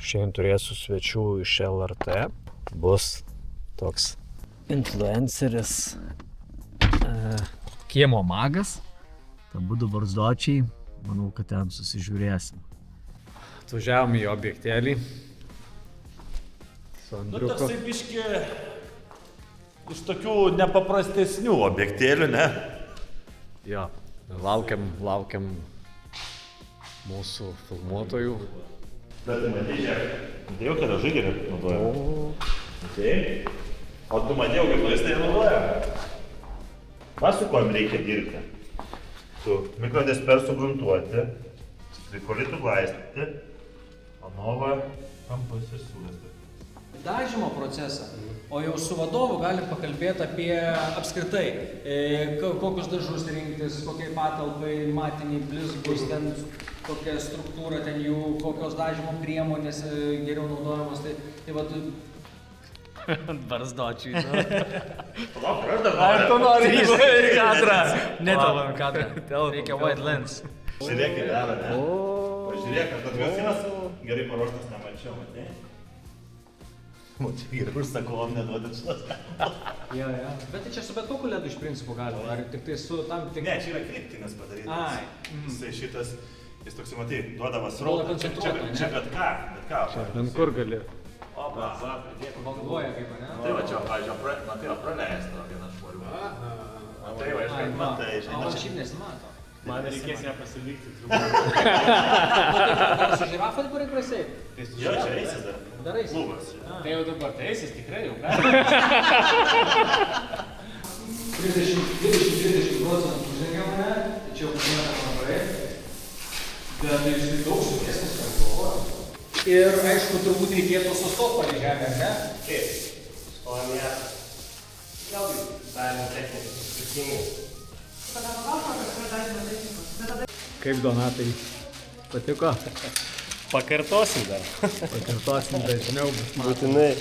Šiandien turėsiu svečių iš LRT. Bus toks influenceris, kiemo magas. Abudu barzdočiai. Manau, kad ten susižiūrėsim. Atvažiavom į objektėlį. Nu, toksai biški iš tokių nepaprastesnių objektėlių, ne? Jo, laukiam mūsų filmuotojų. Bet matėjau, kad žaigerį naudoja. O tu matėjau, kad jis tai naudoja? Su kuo reikia dirbti? Su mikrodispersų gruntuoti, trikolitų glaistyti, o novą kampus ir suvesti. Dažymo procesą, o jau su vadovu galim pakalbėti apie apskritai, kokius dažus rinktis, kokiai patalpai, matiniai blizgus, ten kokia struktūra ten jų, kokios dažymo priemonės geriau naudojamos. Tai vat... Barzdočiai, Palauk, aš dar Ar tu nori į kadrą? Netelvam kadrą. Reikia white lens. Žiūrėk, gerą, ne? Pažiūrėk, aš dar grasinas gerai paruoštas nemačiau, matėjai? O čia gerai užsakovom neduodat šitas. Jo. Bet tai čia su bet kokiu ledu iš principo galima, ar tik tai su tam tik... Ne, čia yra kryptinis padarytas. Jisai šitas, jis toks, matai, duodava Duoda srautą. koncentruotą, ne? Čia bet ką. Ant kur gali? Opa, pridėk. Banguoja kaip, ne? Tai va čia, pavyzdžiui, matai, yra praleista viena švarių. Tai va, aš kaip matai, O žinai. šiaip nesimato. Man reikės ją pasilikti. Su žirafa dabar ir prasėj. Jo, čia eisis dar. Dar eisis. Klubas. Tai jau dabar teisis tikrai jau. 30% uždengiam mane, tačiau pažiūrėjome labai. Bet tai jis daug sunkesnis, ką galvoju. Ir aišku, turbūt reikėtų sustoti palei žemę, ne? Kaip? Stojame. Vėlgi, darėme technikos skirtingų. Kaip Donatai? Patiko? Pakartosim dar. Pakartosim dažniau. Būtinai.